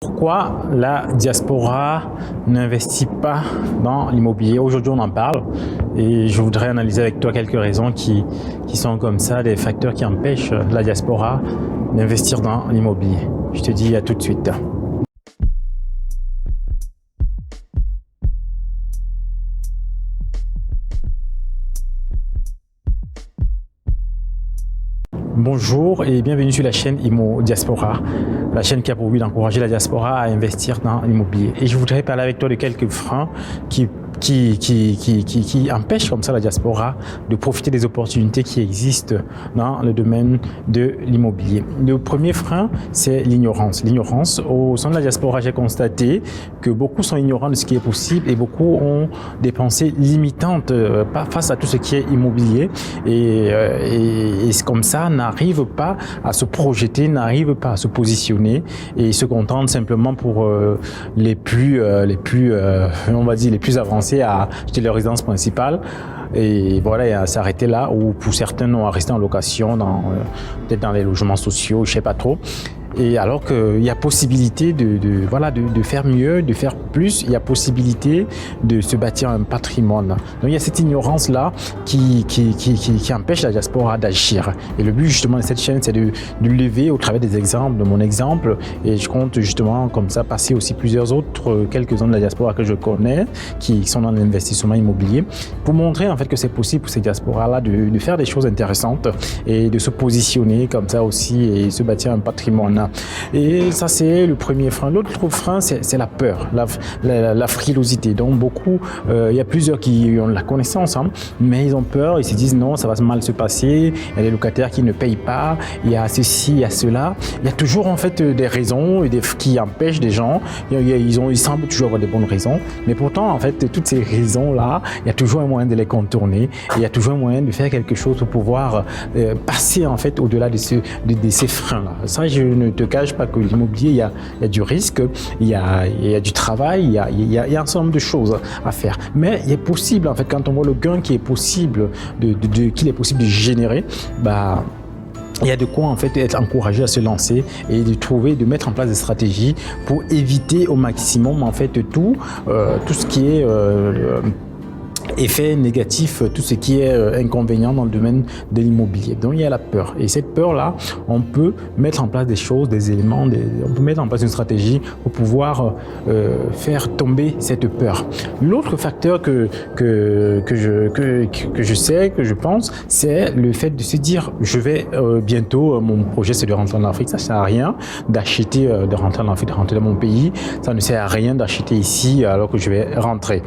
Pourquoi la diaspora n'investit pas dans l'immobilier? Aujourd'hui, on en parle et je voudrais analyser avec toi quelques raisons qui sont comme ça, des facteurs qui empêchent la diaspora d'investir dans l'immobilier. Je te dis à tout de suite. Bonjour et bienvenue sur la chaîne Immo Diaspora, la chaîne qui a pour but d'encourager la diaspora à investir dans l'immobilier. Et je voudrais parler avec toi de quelques freins qui empêchent comme ça la diaspora de profiter des opportunités qui existent dans le domaine de l'immobilier. Le premier frein, c'est l'ignorance. L'ignorance, au sein de la diaspora, j'ai constaté que beaucoup sont ignorants de ce qui est possible et beaucoup ont des pensées limitantes face à tout ce qui est immobilier et comme ça, n'arrivent pas à se projeter, n'arrivent pas à se positionner et se contentent simplement pour les plus avancés à acheter leur résidence principale et voilà, et à s'arrêter là, ou pour certains n'ont à rester en location peut-être dans les logements sociaux, je sais pas trop. Et alors qu'il y a possibilité de faire mieux, de faire plus, il y a possibilité de se bâtir un patrimoine. Donc il y a cette ignorance-là qui empêche la diaspora d'agir. Et le but justement de cette chaîne, c'est de lever au travers des exemples, de mon exemple. Et je compte justement comme ça passer aussi plusieurs autres, quelques-uns de la diaspora que je connais, qui sont dans l'investissement immobilier, pour montrer en fait que c'est possible pour ces diasporas-là de faire des choses intéressantes et de se positionner comme ça aussi et se bâtir un patrimoine. Et ça, c'est le premier frein. L'autre frein, c'est la peur, la frilosité. Donc beaucoup, il y a plusieurs qui ont de la connaissance, mais ils ont peur, ils se disent non, ça va mal se passer, il y a des locataires qui ne payent pas, il y a ceci, il y a cela. Il y a toujours en fait des raisons qui empêchent des gens. Ils semblent toujours avoir des bonnes raisons, mais pourtant en fait toutes ces raisons-là, il y a toujours un moyen de les contourner, et il y a toujours un moyen de faire quelque chose pour pouvoir passer en fait au-delà de ces freins-là. Ça, je ne te cache pas que l'immobilier, il y a du risque, il y a du travail, il y a un certain nombre de choses à faire. Mais il est possible, en fait, quand on voit le gain qui est possible qu'il est possible de générer, il y a de quoi en fait être encouragé à se lancer et de mettre en place des stratégies pour éviter au maximum en fait tout ce qui est effet négatif, tout ce qui est inconvénient dans le domaine de l'immobilier. Donc il y a la peur, et cette peur-là, on peut mettre en place des choses, des éléments, on peut mettre en place une stratégie pour pouvoir faire tomber cette peur. L'autre facteur que je pense, c'est le fait de se dire je vais bientôt, mon projet c'est de rentrer en Afrique, ça ne sert à rien d'acheter, de rentrer en Afrique, de rentrer dans mon pays, ça ne sert à rien d'acheter ici alors que je vais rentrer.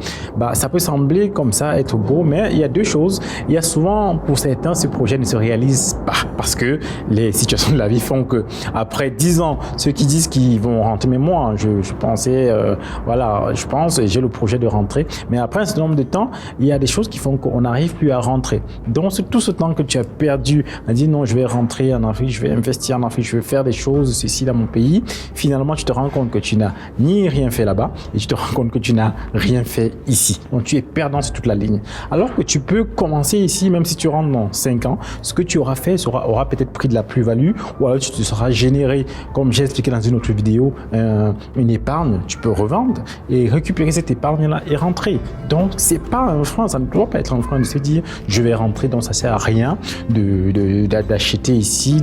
Ça peut sembler comme ça être beau, mais il y a deux choses. Il y a souvent, pour certains, ce projet ne se réalise pas parce que les situations de la vie font que après 10 ans, ceux qui disent qu'ils vont rentrer, mais moi, je pensais, je pense, et j'ai le projet de rentrer, mais après un certain nombre de temps, il y a des choses qui font qu'on n'arrive plus à rentrer. Donc, tout ce temps que tu as perdu à dire non, je vais rentrer en Afrique, je vais investir en Afrique, je vais faire des choses ici dans mon pays, finalement, tu te rends compte que tu n'as ni rien fait là-bas et tu te rends compte que tu n'as rien fait ici. Donc, tu es perdant sur toute la ligne. Alors que tu peux commencer ici, même si tu rentres dans 5 ans, ce que tu auras fait aura peut-être pris de la plus-value, ou alors tu te seras généré, comme j'ai expliqué dans une autre vidéo, une épargne, tu peux revendre et récupérer cette épargne-là et rentrer. Donc, c'est pas un frein, ça ne doit pas être un frein de se dire je vais rentrer, donc ça sert à rien d'acheter ici,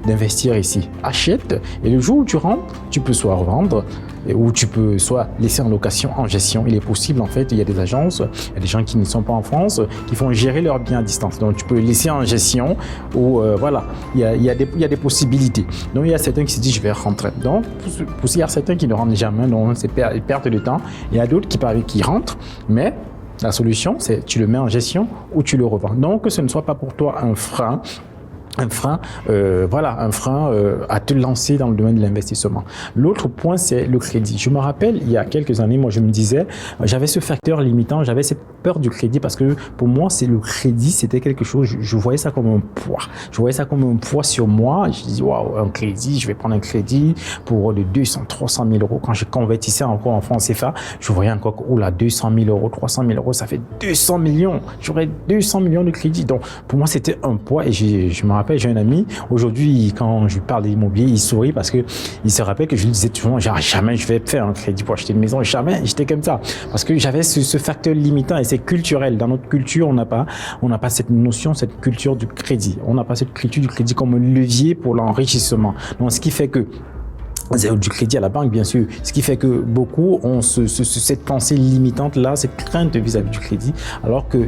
d'investir ici. Achète et le jour où tu rentres, tu peux soit revendre, ou tu peux soit laisser en location, en gestion. Il est possible en fait, il y a des agences, il y a des gens qui ne sont pas en France, qui font gérer leurs biens à distance. Donc tu peux laisser en gestion ou il y a des possibilités. Donc il y a certains qui se disent je vais rentrer. Donc il y a certains qui ne rentrent jamais, donc c'est perte de temps. Il y a d'autres qui rentrent, mais la solution c'est tu le mets en gestion ou tu le revends. Donc que ce ne soit pas pour toi un frein à te lancer dans le domaine de l'investissement. L'autre point, c'est le crédit. Je me rappelle, il y a quelques années, moi, je me disais, j'avais ce facteur limitant, j'avais cette peur du crédit parce que pour moi, c'est le crédit, c'était quelque chose, je voyais ça comme un poids. Je voyais ça comme un poids sur moi. Je disais, waouh, un crédit, je vais prendre un crédit pour de 200, 300 000 euros. Quand je convertissais encore en francs CFA, je voyais encore, 200 000 euros, 300 000 euros, ça fait 200 millions. J'aurais 200 millions de crédit. Donc, pour moi, c'était un poids et je me rappelle, j'ai un ami, aujourd'hui, quand je lui parle d'immobilier, il sourit parce qu'il se rappelle que je lui disais toujours, jamais je vais faire un crédit pour acheter une maison, jamais, j'étais comme ça. Parce que j'avais ce facteur limitant et c'est culturel. Dans notre culture, on n'a pas cette notion, cette culture du crédit. On n'a pas cette culture du crédit comme levier pour l'enrichissement. Donc, ce qui fait que du crédit à la banque, bien sûr. Ce qui fait que beaucoup ont cette pensée limitante-là, cette crainte vis-à-vis du crédit, alors que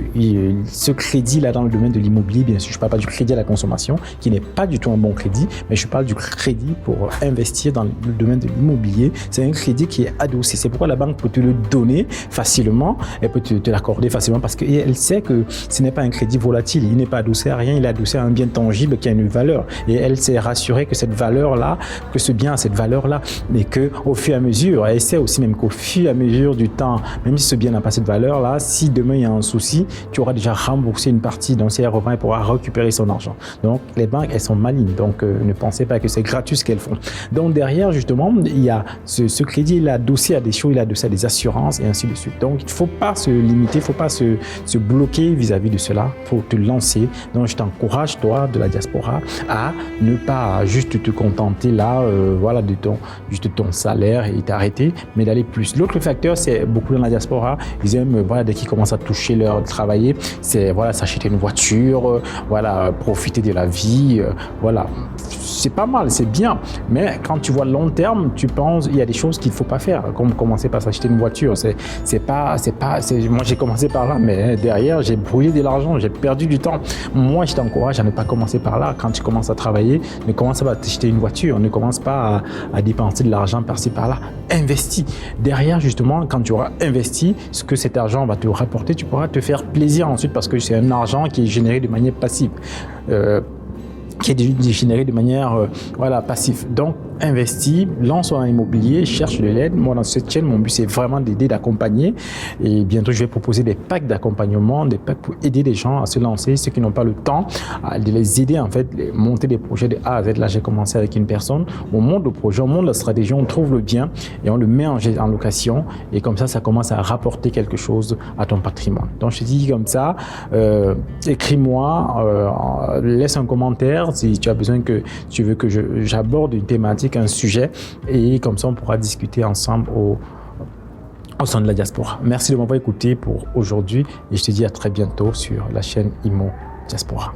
ce crédit-là dans le domaine de l'immobilier, bien sûr, je ne parle pas du crédit à la consommation, qui n'est pas du tout un bon crédit, mais je parle du crédit pour investir dans le domaine de l'immobilier. C'est un crédit qui est adossé. C'est pourquoi la banque peut te le donner facilement, elle peut te l'accorder facilement parce qu'elle sait que ce n'est pas un crédit volatile, il n'est pas adossé à rien, il est adossé à un bien tangible qui a une valeur. Et elle s'est rassurée que cette valeur-là, que ce bien a cette valeur-là, mais qu'au fur et à mesure, elle sait aussi même qu'au fur et à mesure du temps, même si ce bien n'a pas cette valeur-là, si demain il y a un souci, tu auras déjà remboursé une partie, donc si elle revend, elle pourra récupérer son argent. Donc les banques, elles sont malignes, donc ne pensez pas que c'est gratuit ce qu'elles font. Donc derrière, justement, il y a ce crédit, il est adossé à des choses, il est adossé à des assurances et ainsi de suite. Donc il ne faut pas se limiter, il ne faut pas se bloquer vis-à-vis de cela, il faut te lancer. Donc je t'encourage, toi, de la diaspora, à ne pas juste te contenter là, voilà, de ton salaire et t'arrêter, mais d'aller plus. L'autre facteur, c'est beaucoup dans la diaspora, ils aiment, voilà, dès qu'ils commencent à toucher l'heure de travailler, c'est voilà, s'acheter une voiture, voilà, profiter de la vie, voilà. C'est pas mal, c'est bien, mais quand tu vois long terme, tu penses, il y a des choses qu'il ne faut pas faire, comme commencer par s'acheter une voiture. Moi j'ai commencé par là, mais derrière j'ai brûlé de l'argent, j'ai perdu du temps. Moi je t'encourage à ne pas commencer par là. Quand tu commences à travailler, ne commence pas à t'acheter une voiture, ne commence pas à dépenser de l'argent par-ci par-là. Investis. Derrière justement, quand tu auras investi, ce que cet argent va te rapporter, tu pourras te faire plaisir ensuite parce que c'est un argent qui est généré de manière passive. Qui est généré de manière passive. Donc, investis, lance-toi dans l'immobilier, cherche de l'aide. Moi, dans cette chaîne, mon but, c'est vraiment d'aider, d'accompagner. Et bientôt, je vais proposer des packs d'accompagnement, des packs pour aider les gens à se lancer, ceux qui n'ont pas le temps, de les aider, en fait, monter des projets de A à Z. Là, j'ai commencé avec une personne. On monte le projet, on monte la stratégie, on trouve le bien et on le met en location. Et comme ça commence à rapporter quelque chose à ton patrimoine. Donc, je te dis comme ça, écris-moi, laisse un commentaire si tu as besoin tu veux que j'aborde une thématique, un sujet, et comme ça on pourra discuter ensemble au sein de la diaspora. Merci de m'avoir écouté pour aujourd'hui et je te dis à très bientôt sur la chaîne Immo Diaspora.